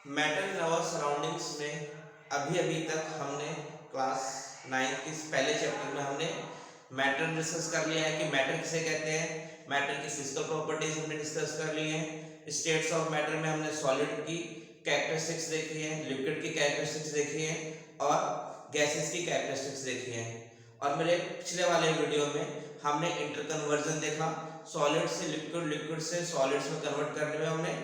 Matter in our surroundings में अभी तक हमने क्लास 9 के पहले चैप्टर में हमने मैटर डिस्कस कर लिया है कि मैटर किसे कहते हैं। मैटर की फिजिकल प्रॉपर्टीज हमने डिस्कस कर ली है। स्टेट्स ऑफ मैटर में हमने सॉलिड की कैरेक्टरिस्टिक्स देखी है, लिक्विड की कैरेक्टरिस्टिक्स देखी है और गैसेस की कैरेक्टरिस्टिक्स देखी है। और मेरे पिछले वाले वीडियो में हमने इंटरकन्वर्जन देखा, सॉलिड से लिक्विड, लिक्विड से सॉलिड्स में कन्वर्ट करने में हमने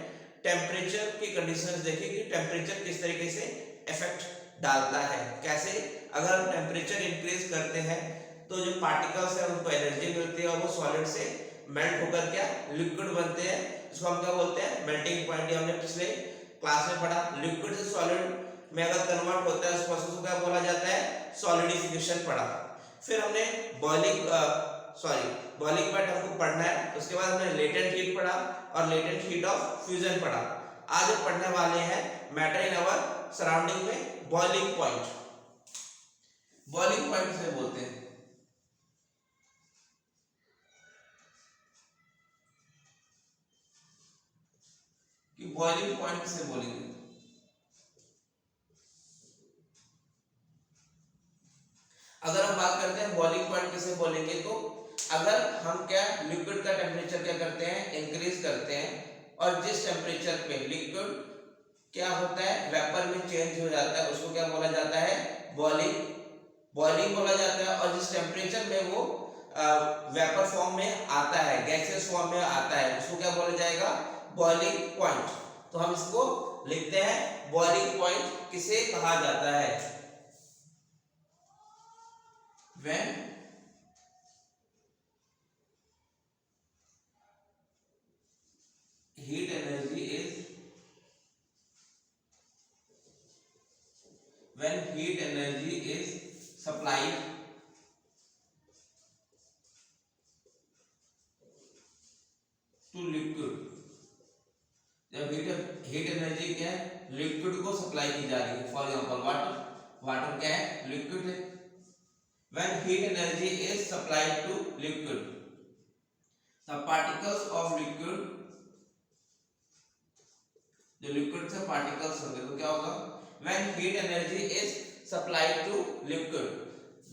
टेम्परेचर की कंडीशंस देखी कि टेम्परेचर किस तरीके से इफेक्ट डालता है। कैसे, अगर हम टेम्परेचर इंक्रीज करते हैं तो जो पार्टिकल्स है उनको एनर्जी मिलती है और वो सॉलिड से मेल्ट होकर क्या लिक्विड बनते हैं, जिसको हम क्या बोलते हैं मेल्टिंग पॉइंट। ये हमने पिछले क्लास में पढ़ा। लिक्विड से सॉलिड में अगर कन्वर्ट होता है उस प्रोसेस को क्या बोला जाता है, सॉलिडिफिकेशन पढ़ा। फिर हमने बॉइलिंग पॉइंट हमको पढ़ना है। उसके बाद हमने लेटेंट हीट पढ़ा और लेटेंट हीट ऑफ फ्यूजन पढ़ा। आज हम पढ़ने वाले हैं मैटर इन आवर सराउंडिंग में बॉइलिंग पॉइंट। बॉइलिंग पॉइंट से बोलते हैं कि बॉइलिंग पॉइंट से बोलेंगे। अगर हम बात करते हैं बॉइलिंग पॉइंट किसे बोलेंगे, तो अगर हम क्या लिक्विड का टेम्परेचर क्या करते हैं, इंक्रीज करते हैं और जिस टेम्परेचर पे लिक्विड क्या होता है वेपर में चेंज हो जाता है उसको क्या बोला जाता है, बॉइलिंग बोला जाता है। और जिस टेम्परेचर में वो वेपर फॉर्म में आता है, गैसियस फॉर्म में आता है, उसको क्या बोला जाएगा, बॉइलिंग पॉइंट। तो हम इसको लिखते हैं बॉइलिंग पॉइंट किसे कहा जाता है, when heat energy is supplied to liquid। जब हीट एनर्जी क्या है, लिक्विड को सप्लाई की जा रही है। फॉर एग्जांपल वाटर क्या है, लिक्विड है। When heat energy is supplied to liquid, the particles of liquid, जो लिक्विड से पार्टिकल्स होंगे तो क्या होगा, when heat energy is supplied to liquid,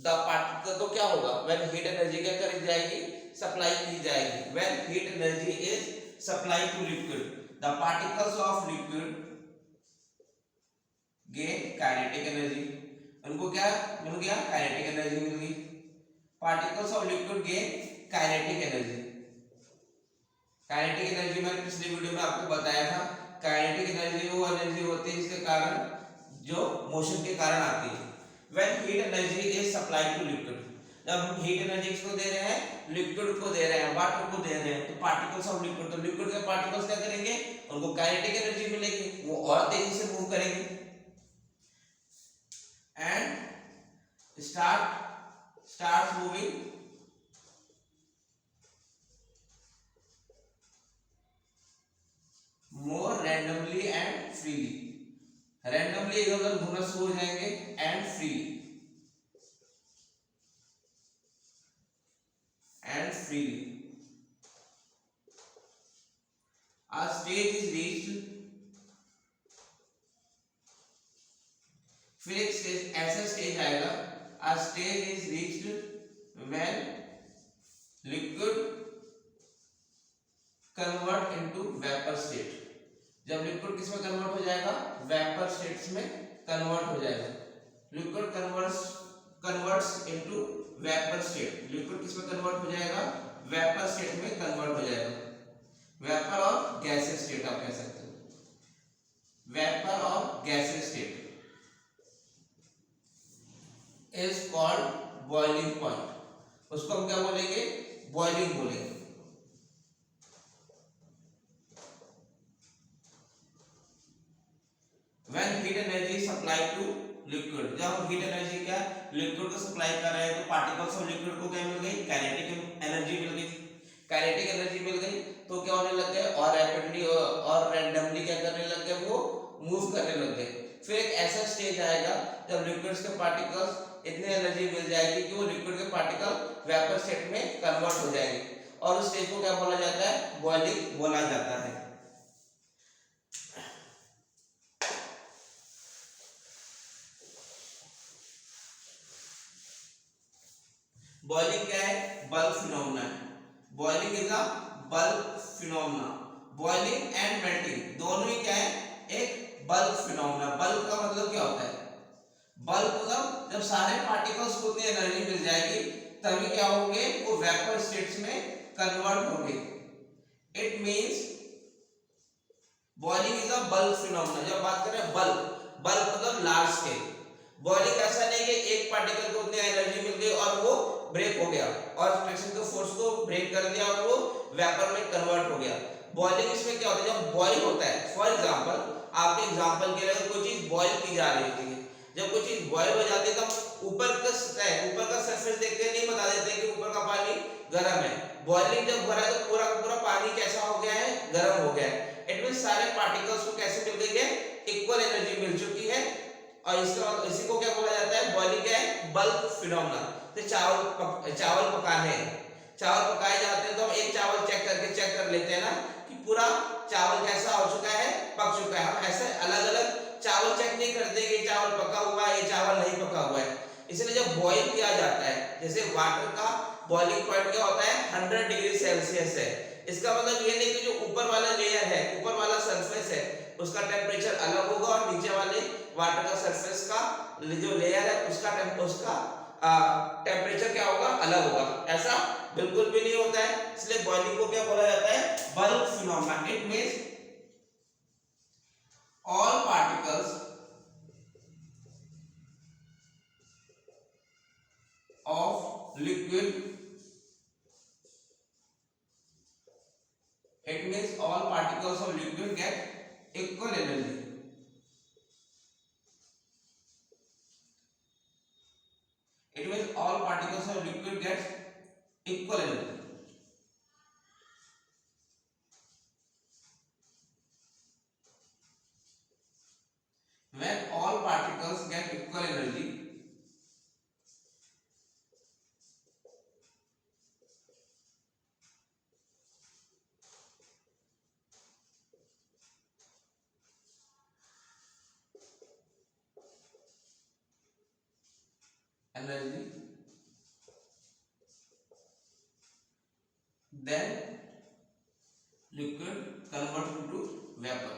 the particle तो क्या होगा, when heat energy क्या करी जाएगी, सप्लाई की जाएगी। when heat energy is supplied to liquid, the particles of liquid gain kinetic energy। उनको क्या मिल गया, काइनेटिक एनर्जी मिल गई। Particles of liquid gain kinetic energy. Kinetic energy मैंने पिछले वीडियो में आपको बताया था। काइनेटिक एनर्जी वो एनर्जी होती है जिसके कारण जो मोशन के कारण आती है। When heat energy is supplied to liquid, जब हम हीट एनर्जी किसको दे रहे हैं, लिक्विड को दे रहे हैं, वाटर को दे रहे हैं, तो पार्टिकल्स ऑफ लिक्विड, तो लिक्विड के पार्टिकल्स क्या करेंगे, उनको काइनेटिक एनर्जी मिलेगी, वो और तेजी से मूव करेंगे and starts moving more randomly and freely। randomly इधर उधर घूमना शुरू हो जाएंगे and freely a stage is reached। फिर एक स्टेज, ऐसा स्टेज आएगा, a stage is reached when liquid convert into vapor state। जब लिक्विड किस में कन्वर्ट हो जाएगा, वेपर स्टेट्स में कन्वर्ट हो जाएगा। Liquid converts into vapour state. Liquid किस में कन्वर्ट हो जाएगा, वेपर स्टेट में कन्वर्ट हो जाएगा। वेपर और गैसियस स्टेट आप कह सकते हो। वेपर और gaseous state is called boiling point। उसको हम क्या बोलेंगे, बॉइलिंग बोलेंगे। when heat energy is supplied to liquid, जब हम हीट एनर्जी क्या लिक्विड को सप्लाई कर रहे हैं तो पार्टिकल्स ऑफ लिक्विड को क्या मिल गई, काइनेटिक एनर्जी मिल गई। काइनेटिक एनर्जी मिल गई तो क्या होने लग गए, और रैपिडली और रैंडमली क्या करने लग गए, वो मूव करने लग गए। फिर एक ऐसा स्टेज आएगा जब लिक्विड्स के पार्टिकल्स इतनी एनर्जी मिल जाएगी कि वो लिक्विड के पार्टिकल वेपर स्टेट में कन्वर्ट हो जाएंगे और उस स्टेज को क्या बोला जाता है, बॉइलिंग बोला जाता है। बॉइलिंग क्या है? बल्क फिनोमेना है। Boiling is a bulk phenomena. Boiling and melting दोनों ही क्या है? एक बल्क फिनोमेना। बल्क का मतलब क्या होता है? बल्क मतलब जब सारे पार्टिकल्स को उतनी एनर्जी मिल जाएगी तभी क्या होंगे? वो वेपर स्टेट्स में कन्वर्ट होंगे। It means boiling is a bulk phenomena. जब बात करें बल्क, बल्क मतलब लार्ज स्केल। बॉइलिंग ऐसा नहीं कि एक पार्टिकल को उतनी एनर्जी मिल गई और वो ब्रेक हो गया और फ्रिक्शन के फोर्स को ब्रेक कर दिया और वो वेपर में कन्वर्ट हो गया। बॉइलिंग इसमें क्या होता है? जब बॉइल होता है, फॉर एग्जांपल आपके एग्जांपल के लिए अगर कोई चीज बॉइल की जा रही होती है, जब कोई चीज बॉइल हो जाती है तो ऊपर का सतह, ऊपर का सरफेस देखते नहीं बता देते कि ऊपर का पानी गर्म है। बॉइलिंग जब हो रहा है तो पूरा का पूरा पानी कैसा हो गया है? गर्म हो गया है। इट मींस सारे पार्टिकल्स को कैसे मिल गई है? इक्वल एनर्जी मिल चुकी है। और इसका इसी को क्या बोला जाता है? बॉइलिंग क्या है? Bulk phenomena. तो चावल पकाने हैं, चावल पकाए जाते हैं तो हम एक चावल चेक कर लेते हैं ना कि पूरा चावल कैसा हो चुका है? पक चुका है। हम ऐसे अलग अलग चावल चेक नहीं करते कि ये चावल पका हुआ है, ये चावल नहीं पका हुआ है। इसलिए जब बॉईल किया जाता है, जैसे वाटर का बॉइलिंग पॉइंट क्या होता है? 100 डिग्री सेल्सियस है। इसका मतलब ये नहीं कि जो ऊपर वाला लेयर है, ऊपर वाला सरफेस है, उसका टेम्परेचर अलग होगा और नीचे वाले वाटर का सरफेस का जो लेयर है उसका टेम्परेचर क्या होगा? अलग होगा। ऐसा बिल्कुल भी नहीं होता है। इसलिए बॉइलिंग को क्या बोला जाता है? Bulk phenomena. It means all particles of liquid, it means all particles of liquid get equal energy. It means all particles of liquid get equal energy. When all particles get equal energy, then liquid converts into vapor.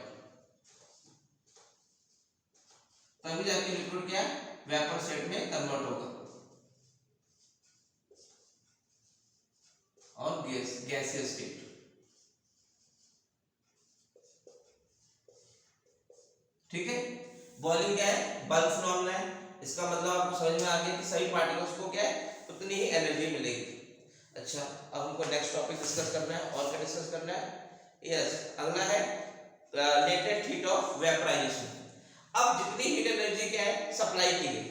तभी जाके liquid क्या vapour state में convert होगा और gaseous state. ठीक है। Boiling क्या है? बल्क फिनोमेना है। इसका मतलब आपको समझ में आ गया कि सभी पार्टिकल्स को क्या है? उतनी ही एनर्जी मिलेगी। अच्छा, अब हमको नेक्स्ट टॉपिक डिस्कस करना है। और क्या डिस्कस करना है? यस, अगला है लेटेंट हीट ऑफ वेपराइजेशन। अब जितनी हीट एनर्जी क्या है? सप्लाई की गई,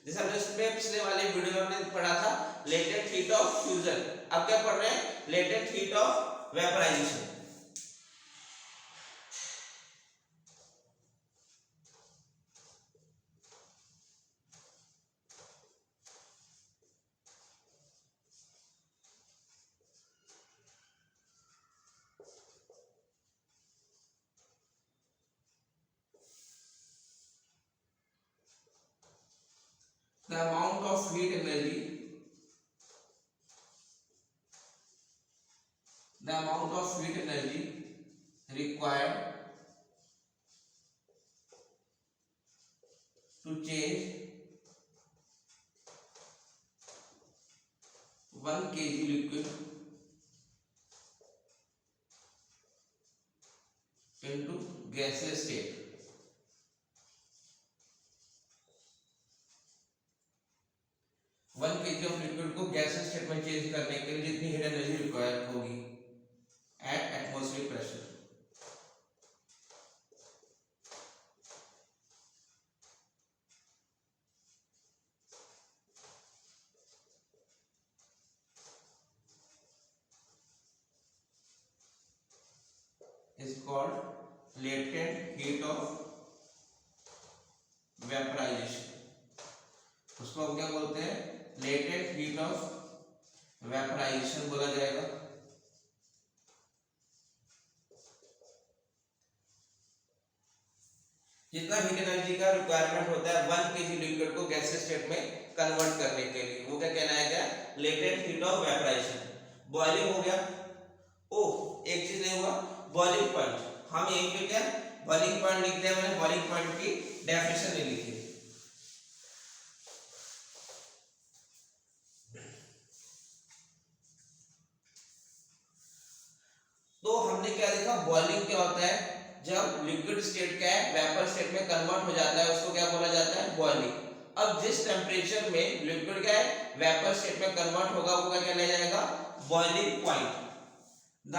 जैसे हमने इसमें पिछले वाले वीडियो में हमने पढ़ा था लेटेंट हीट ऑफ फ्यूजन। अब क्या पढ़ रहे हैं? Latent heat of vaporisation. The amount of heat energy, the amount of heat energy required to change 1 kg liquid into gaseous state. One KG of liquid को गैसियस स्टेट में change करने के लिए जितनी हीट एनर्जी रिक्वायर्ड होगी at atmospheric pressure, is called latent heat of vaporization. उसको हम क्या बोलते हैं? लेटेंट हीट ऑफ वेपराइजेशन बोला जाएगा। जितना हीट एनर्जी का रिक्वायरमेंट होता है 1 केजी लिक्विड को गैसियस स्टेट में कन्वर्ट करने के लिए, वो क्या कहलाएगा, latent heat of vaporisation. Boiling हो गया। ओह एक चीज नहीं हुआ, बॉइलिंग पॉइंट, हम यहीं पे क्या बॉइलिंग पॉइंट लिखते हैं, मैंने बॉइलिंग पॉइंट की डेफिनेशन नहीं लिखी। तो हमने क्या देखा, बॉइलिंग क्या होता है, जब लिक्विड स्टेट क्या है वेपर स्टेट में कन्वर्ट हो जाता है, उसको क्या बोला जाता है, बॉइलिंग। अब जिस टेम्परेचर में लिक्विड क्या है वेपर स्टेट में कन्वर्ट होगा वो क्या कहलाया जाएगा, boiling point. The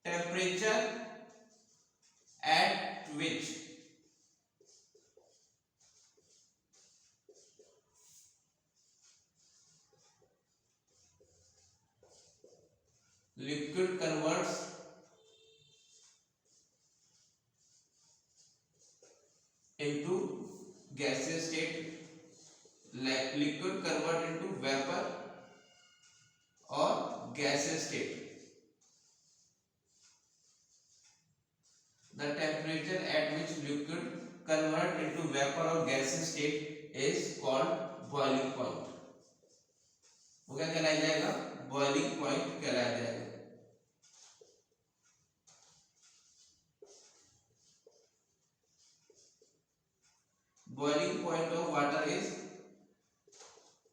temperature at which liquid converts into gaseous state, like liquid convert into vapor or gaseous state. The temperature at which liquid convert into vapor or gaseous state is called boiling point. वो क्या कहलाया जाएगा, boiling point कहलाया जाएगा। Boiling point of water is,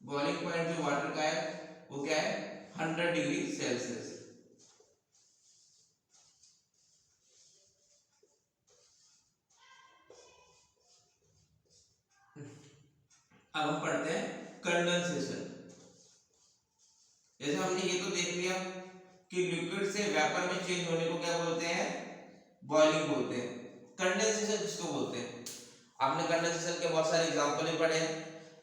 boiling point जो water का है वो क्या है 100 डिग्री सेल्सियस। अब हम पढ़ते हैं कंडेंसेशन। जैसे हमने ये तो देख लिया कि लिक्विड से वेपर में चेंज होने को क्या बोलते हैं, बॉइलिंग बोलते हैं। कंडेंसेशन किसको बोलते हैं, आपने कंडेंसेशन के बहुत सारे एग्जांपल भी पढ़े हैं।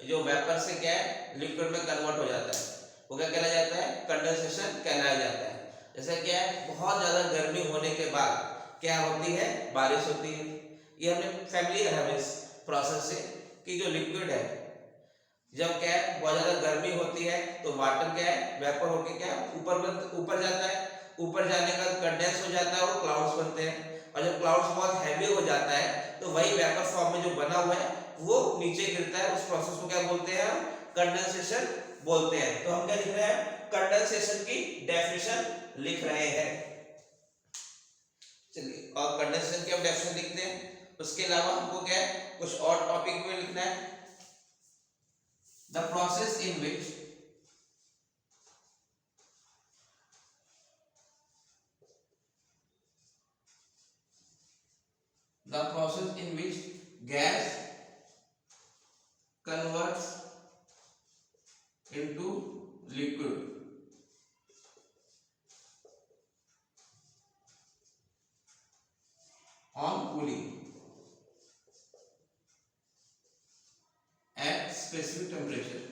जो वेपर से क्या है लिक्विड में कन्वर्ट हो जाता है वो क्या कहलाया जाता है, कंडेंसेशन कहलाया जाता है। जैसे क्या है बहुत ज्यादा गर्मी होने के बाद क्या होती है, बारिश होती है। ये हमने फैमिलियर है इस प्रोसेस से कि जो लिक्विड है जब क्या है बहुत ज्यादा गर्मी होती है तो वाटर क्या है वेपर होके क्या ऊपर जाता है, ऊपर जाने का कंडेंस हो जाता है, वो क्लाउड्स बनते हैं। और जब क्लाउड्स बहुत हैवी हो जाता है तो वही वेपर फॉर्म में जो बना हुआ है वो नीचे गिरता है। उस प्रोसेस को क्या बोलते हैं, हम कंडेंसेशन बोलते हैं। तो हम क्या लिख रहे हैं, कंडेंसेशन की डेफिनेशन लिख रहे हैं। चलिए, और कंडेंसेशन की हम डेफिनेशन लिखते हैं, उसके अलावा हमको क्या है कुछ और टॉपिक में लिखना है। The process in which gas converts into liquid on cooling at specific temperature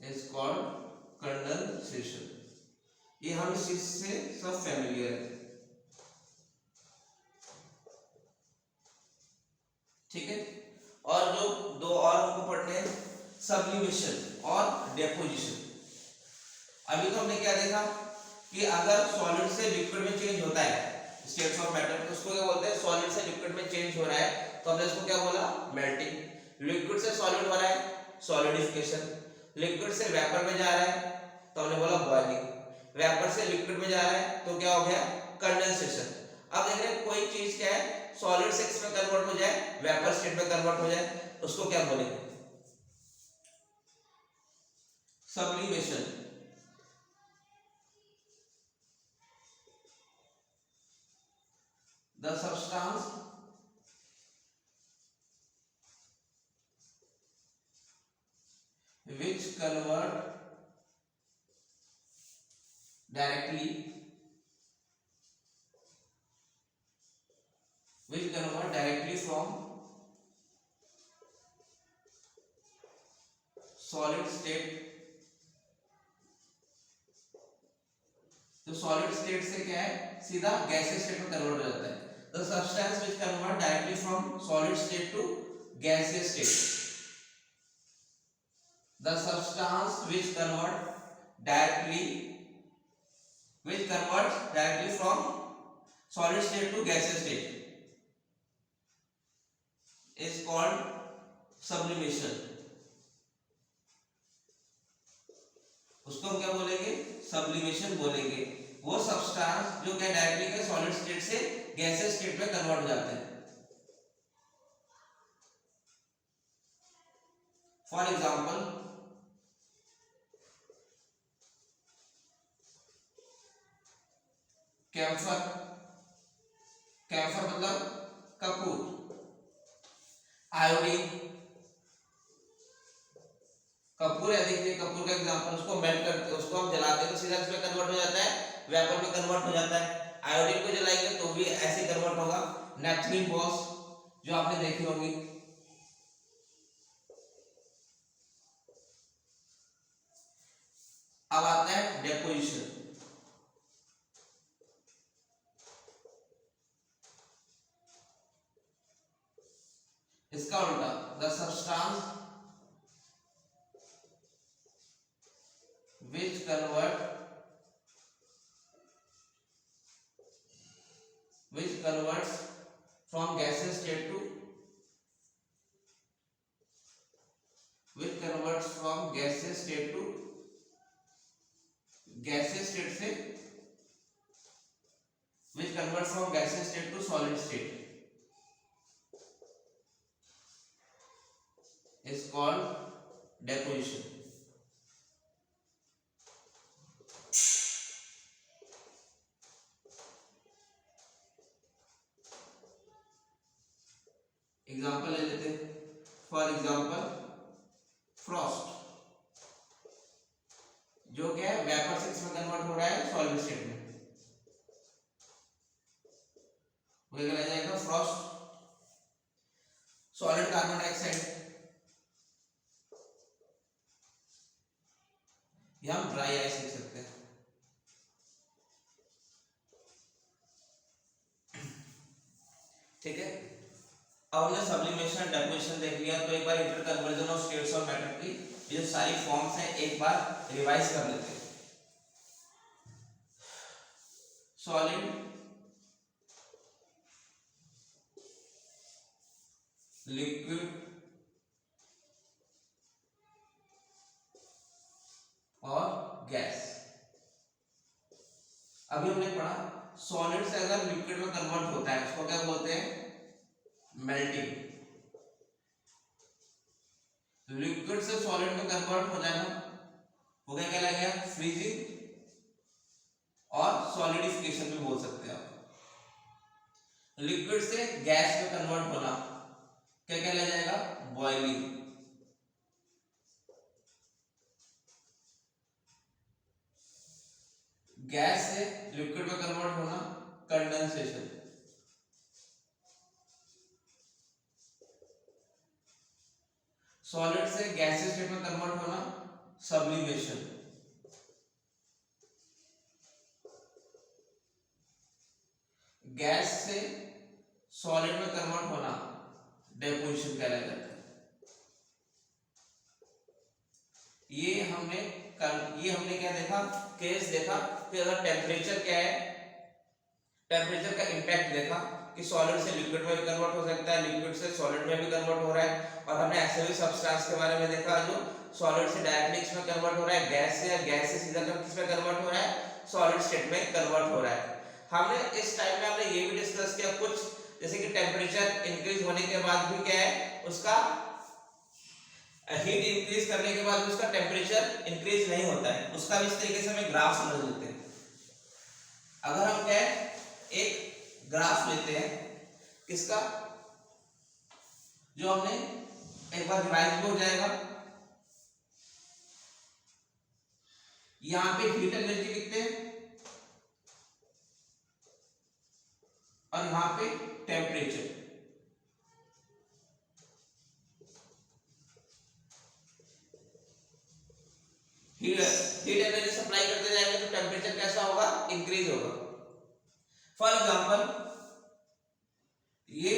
is called condensation. ये हम इस चीज से सब फैमिलियर है, ठीक है। और जो दो और हमको पढ़ने हैं, सब्लिमेशन और डेपोजिशन। अभी तो हमने क्या देखा कि अगर सॉलिड से लिक्विड में चेंज होता है स्टेट्स ऑफ मैटर, तो उसको क्या बोलते हैं, सॉलिड से लिक्विड में चेंज हो रहा है तो हमने इसको क्या बोला, मेल्टिंग। लिक्विड से सॉलिड हो रहा है सॉलिडिफिकेशन। लिक्विड से वेपर में जा रहा है तो हमने बोला बॉइलिंग। वेपर से लिक्विड में जा रहा है तो क्या हो गया, कंडेंसेशन। अब देख रहे हैं कोई चीज क्या है सॉलिड से में कन्वर्ट हो जाए, वेपर स्टेट में कन्वर्ट हो जाए, उसको क्या बोलेंगे, sublimation. The substance which convert directly from solid state, तो सॉलिड स्टेट से क्या है सीधा गैसियस स्टेट में कन्वर्ट हो जाता है। The substance which convert directly from solid state to gaseous state. The substance which convert directly which converts directly from solid state to gaseous state is called sublimation. उसको हम क्या बोलेंगे? Sublimation बोलेंगे। वो सब्सटेंस जो क्या डायरेक्टली के solid state से गैसियस स्टेट में कन्वर्ट हो जाते हैं। फॉर एग्जांपल कैम्फर, कैम्फर मतलब कपूर, आयोडीन, कपूर है, देखिए कपूर का एग्जांपल, उसको मेल्ट करते हैं, उसको हम जलाते हैं तो सीधा किसमें कन्वर्ट हो जाता है? वेपर में कन्वर्ट हो जाता है। आयोडीन को जलाएंगे तो भी ऐसे कन्वर्ट होगा। नेपथलीन गैस जो आपने देखी होगी, अब आता है डेपोजिशन। इसका उल्टा, the substance which converts from gaseous state to gaseous state से which converts from gaseous state to solid state is called deposition. Example ले लेते हैं। फॉर एग्जाम्पल फ्रॉस्ट, जो क्या है वेपर से किसमें कन्वर्ट हो रहा है? सॉलिड स्टेट में। वो क्या जाएगा? फ्रॉस्ट। सॉलिड कार्बन डाइऑक्साइड, या हम ड्राई आइस लिख सकते हैं। ठीक है, अब हमने सब्लिमेशन, डेपोजिशन देख लिया, तो एक बार interconversion of states of matter की ये जो सारी फॉर्म्स हैं एक बार रिवाइज कर लेते हैं। सॉलिड, लिक्विड और गैस। अभी हमने पढ़ा सॉलिड से अगर लिक्विड में कन्वर्ट होता है उसको क्या बोलते हैं? मेल्टिंग। लिक्विड से सॉलिड में कन्वर्ट हो जाना वो क्या कहलाएगा? फ्रीजिंग, और सॉलिडिफिकेशन भी बोल सकते हैं आप। लिक्विड से गैस में कन्वर्ट होना क्या कहलाया जाएगा? बॉइलिंग। गैस से लिक्विड में कन्वर्ट होना कंडेंसेशन। सॉलिड से गैसियस स्टेट में कन्वर्ट होना सब्लिमेशन। गैस से सॉलिड में कन्वर्ट होना डेपोजिशन कहलाया जाता है। ये हमने क्या देखा? केस देखा कि अगर टेम्परेचर क्या है, टेम्परेचर का इंपैक्ट देखा कि सॉलिड से लिक्विड में भी कन्वर्ट हो सकता है, लिक्विड से सॉलिड में भी कन्वर्ट हो रहा है। और हमने ऐसे भी सब्सटेंस के बारे में देखा जो सॉलिड से डायरेक्टली किसमें कन्वर्ट हो रहा है? गैस से, या गैस से सीधा किसमें कन्वर्ट हो रहा है? सॉलिड स्टेट में कन्वर्ट हो रहा है। हमने इस टाइम में हमने ये भी डिस्कस किया कुछ, जैसे कि टेम्परेचर इंक्रीज होने के बाद भी क्या है उसका हीट इंक्रीज करने के बाद उसका टेम्परेचर इंक्रीज नहीं होता है। उसका भी इस तरीके से हमें ग्राफ समझ लेते हैं। अगर हम क्या है एक ग्राफ लेते हैं किसका, जो हमने एक बार रिवाइज भी हो जाएगा। यहां पे हीट एनर्जी लिखते हैं और यहां पे टेम्परेचर। हीट एनर्जी सप्लाई करते जाएंगे तो टेम्परेचर कैसा होगा? इंक्रीज होगा। फॉर एग्जांपल ये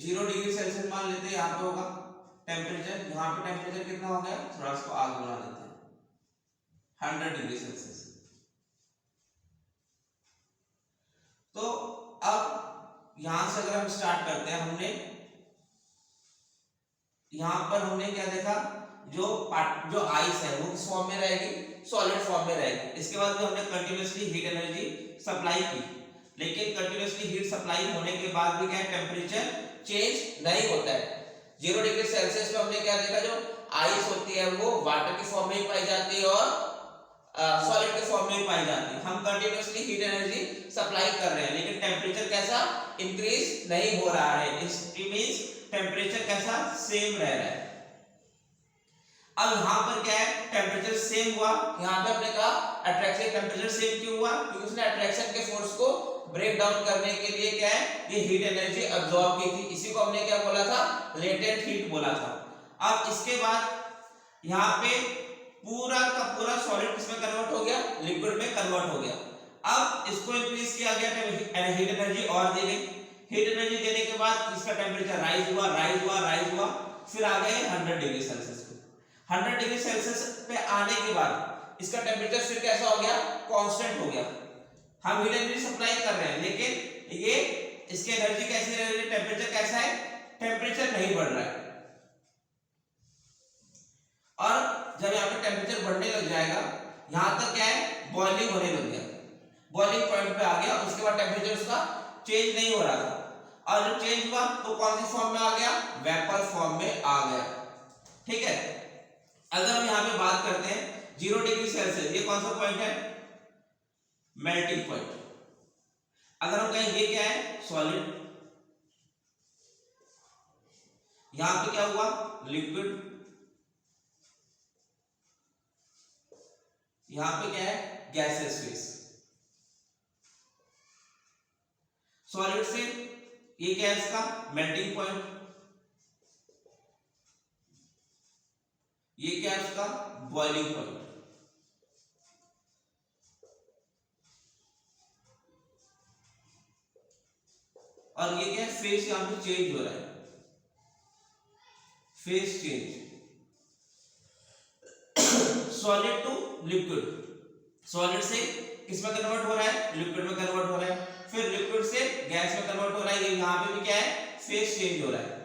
0 डिग्री सेल्सियस मान लेते हैं, यहाँ पे होगा टेम्परेचर। यहाँ पे टेम्परेचर कितना हो गया? थोड़ा इसको आग बना लेते हैं, 100 डिग्री सेल्सियस। तो अब यहां से अगर हम स्टार्ट करते हैं, हमने यहां पर हमने क्या देखा, जो आइस है वो किस फॉर्म में रहेगी, सॉलिड फॉर्म में रहेगी। इसके बाद में हमने कंटिन्यूअसली हीट एनर्जी सप्लाई की, लेकिन कंटिन्यूअसली हीट सप्लाई होने के बाद भी क्या टेम्परेचर चेंज नहीं होता है। 0 डिग्री सेल्सियस में हमने क्या देखा, जो आइस होती है वो वाटर के फॉर्म में पाई जाती है और सॉलिड के फॉर्म में पाई जाती है। हम कंटिन्यूअसली हीट एनर्जी सप्लाई कर रहे हैं, लेकिन टेम्परेचर कैसा इंक्रीज नहीं हो रहा है। इस मींस टेम्परेचर कैसा सेम रह रहा है। अब यहाँ पर क्या है, टेम्परेचर सेम हुआ। यहाँ पे हमने कहा अट्रैक्शन टेम्परेचर सेम क्यों हुआ, क्योंकि उसने अट्रैक्शन के फोर्स को ब्रेक डाउन करने के लिए क्या है, ये हीट एनर्जी अब्सॉर्ब की थी। इसी को हमने क्या बोला था, लेटेंट हीट बोला था। अब इसके बाद यहाँ पे पूरा का पूरा सॉलिड किसमें कन्वर्ट हो गया, लिक्विड में कन्वर्ट हो गया। अब इसको इंक्रीज किया गया, हीट एनर्जी और दी गई। हीट एनर्जी देने के बाद इसका टेम्परेचर राइज हुआ, राइज हुआ, राइज हुआ, फिर आ गए 100 डिग्री सेल्सियस पे। 100 डिग्री सेल्सियस पे आने के बाद इसका टेम्परेचर फिर कैसा हो गया, कांस्टेंट हो गया। हम हीट एनर्जी सप्लाई कर रहे हैं, लेकिन ये इसकी एनर्जी कैसी रह रही है, टेम्परेचर कैसा है, टेम्परेचर नहीं बढ़ रहा है। और जब यहाँ पे टेम्परेचर बढ़ने लग जाएगा, यहाँ तक क्या है, बॉइलिंग होने लग गया, बॉइलिंग पॉइंट पे आ गया। उसके बाद टेम्परेचर उसका चेंज नहीं हो रहा था, और जब चेंज हुआ तो कौन सी फॉर्म में आ गया, वेपर फॉर्म में आ गया। ठीक है। अगर हम यहाँ पे बात करते हैं 0 डिग्री सेल्सियस, ये कौन सा पॉइंट है, मेल्टिंग पॉइंट। अगर हम कहें ये क्या है, सॉलिड, यहां पे क्या हुआ, लिक्विड, यहां पे क्या है, गैसेस फेस। सॉलिड से ये क्या है, इसका मेल्टिंग पॉइंट, ये क्या है, उसका बॉइलिंग पॉइंट। और ये क्या है, फेस यहां पे चेंज हो रहा है, phase change, solid to liquid. Solid से किसमें कन्वर्ट हो रहा है, लिक्विड में कन्वर्ट हो रहा है, फिर लिक्विड से गैस में कन्वर्ट हो रहा है। ये यहां पे भी क्या है, फेस चेंज हो रहा है।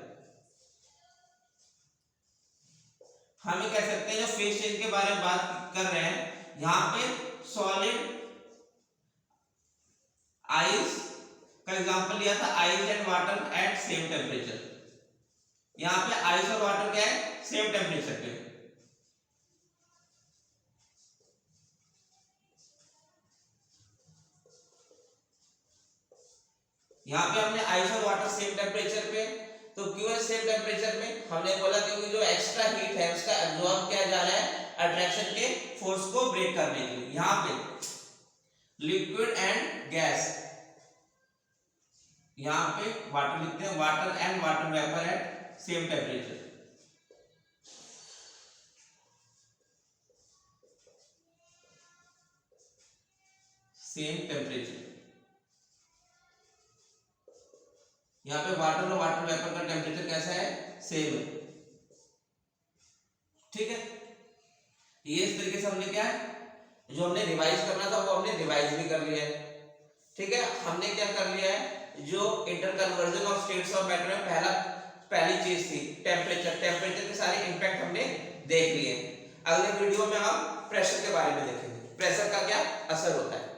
हम ये कह सकते हैं, जो फेस चेंज के बारे में बात कर रहे हैं, यहां पे सॉलिड, आइस का एग्जांपल लिया था, ice and water at same temperature. यहां पे आइस और वाटर क्या है, सेम टेम्परेचर पे। यहां पे हमने आइस और वाटर सेम टेम्परेचर पे, तो क्यों है सेम टेम्परेचर में, हमने बोला क्योंकि जो एक्स्ट्रा हीट है उसका एब्जॉर्ब किया जा रहा है अट्रैक्शन के फोर्स को ब्रेक करने के लिए। यहां पे लिक्विड एंड गैस, यहां पे वाटर लिखते हैं, water and water vapour eight same temperature. Same temperature, यहाँ पे वाटर और वाटर वेपर का टेम्परेचर कैसा है, सेम है। ठीक है। ये इस तरीके से हमने क्या है, जो हमने रिवाइज करना था वो हमने रिवाइज भी कर लिया है। ठीक है। हमने क्या कर लिया है, जो interconversion of states of matter में पहली चीज थी टेम्परेचर, टेम्परेचर के सारे इंपैक्ट हमने देख लिए। अगले वीडियो में हम प्रेशर के बारे में देखेंगे, प्रेशर का क्या असर होता है।